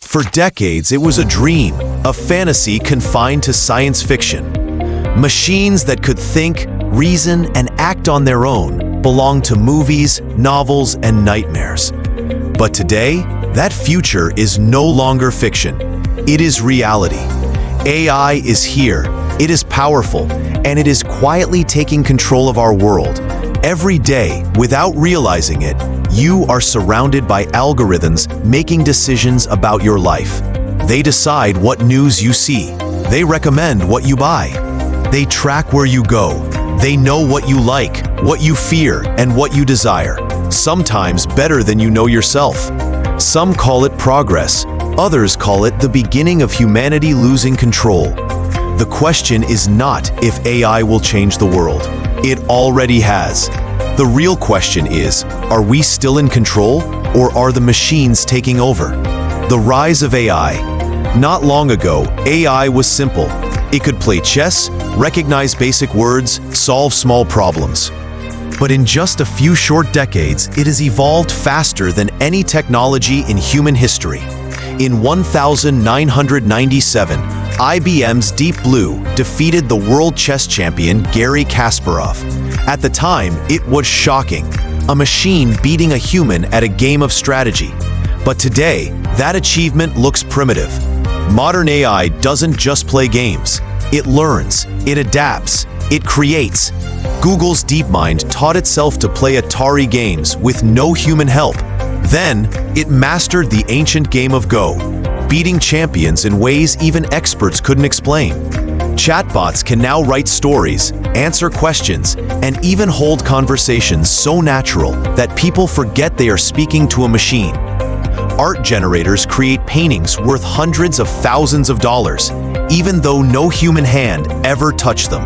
For decades, it was a dream, a fantasy confined to science fiction. Machines that could think, reason, and act on their own belonged to movies, novels, and nightmares. But today, that future is no longer fiction. It is reality. AI is here. It is powerful, and it is quietly taking control of our world. Every day, without realizing it, you are surrounded by algorithms making decisions about your life. They decide what news you see. They recommend what you buy. They track where you go. They know what you like, what you fear, and what you desire, sometimes better than you know yourself. Some call it progress. Others call it the beginning of humanity losing control. The question is not if AI will change the world. It already has. The real question is, are we still in control, or are the machines taking over? The rise of AI. Not long ago, AI was simple. It could play chess, recognize basic words, solve small problems. But in just a few short decades, it has evolved faster than any technology in human history. In 1997, IBM's Deep Blue defeated the world chess champion Garry Kasparov. At the time, it was shocking, a machine beating a human at a game of strategy. But today, that achievement looks primitive. Modern AI doesn't just play games. It learns, it adapts, it creates. Google's DeepMind taught itself to play Atari games with no human help. Then, it mastered the ancient game of Go, beating champions in ways even experts couldn't explain. Chatbots can now write stories, answer questions, and even hold conversations so natural that people forget they are speaking to a machine. Art generators create paintings worth hundreds of thousands of dollars, even though no human hand ever touched them.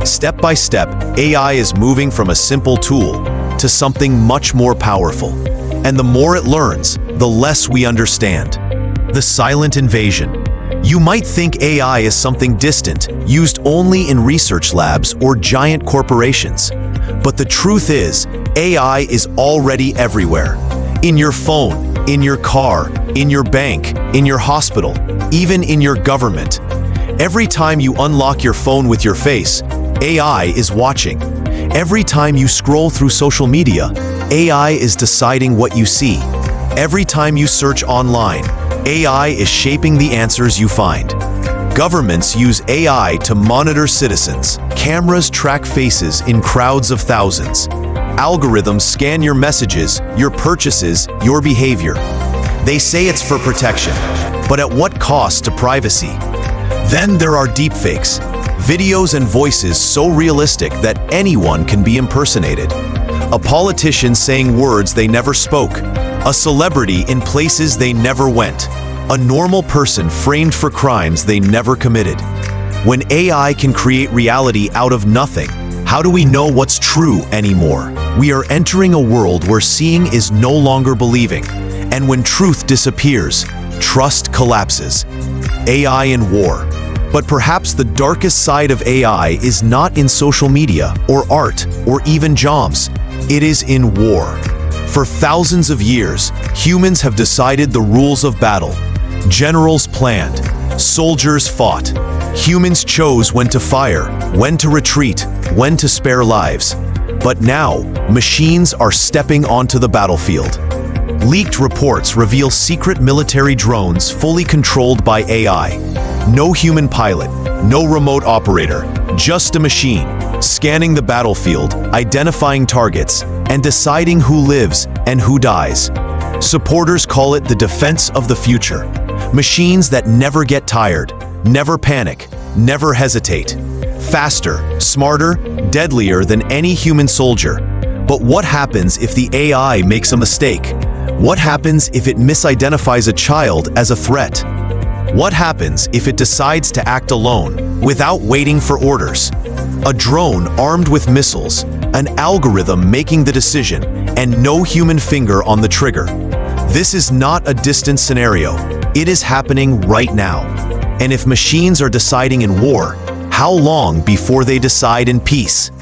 Step by step, AI is moving from a simple tool to something much more powerful. And the more it learns, the less we understand. The silent invasion. You might think AI is something distant, used only in research labs or giant corporations. But the truth is, AI is already everywhere. In your phone, in your car, in your bank, in your hospital, even in your government. Every time you unlock your phone with your face, AI is watching. Every time you scroll through social media, AI is deciding what you see. Every time you search online, AI is shaping the answers you find. Governments use AI to monitor citizens. Cameras track faces in crowds of thousands. Algorithms scan your messages, your purchases, your behavior. They say it's for protection, but at what cost to privacy? Then there are deepfakes, videos and voices so realistic that anyone can be impersonated. A politician saying words they never spoke, a celebrity in places they never went, a normal person framed for crimes they never committed. When AI can create reality out of nothing, how do we know what's true anymore? We are entering a world where seeing is no longer believing, and when truth disappears, trust collapses. AI in war. But perhaps the darkest side of AI is not in social media, or art, or even jobs. It is in war. For thousands of years, humans have decided the rules of battle. Generals planned. Soldiers fought. Humans chose when to fire, when to retreat, when to spare lives. But now, machines are stepping onto the battlefield. Leaked reports reveal secret military drones fully controlled by AI. No human pilot, no remote operator, just a machine, scanning the battlefield, identifying targets, and deciding who lives and who dies. Supporters call it the defense of the future. Machines that never get tired, never panic, never hesitate. Faster, smarter, deadlier than any human soldier. But what happens if the AI makes a mistake? What happens if it misidentifies a child as a threat? What happens if it decides to act alone, without waiting for orders? A drone armed with missiles, an algorithm making the decision, and no human finger on the trigger. This is not a distant scenario. It is happening right now. And if machines are deciding in war, how long before they decide in peace?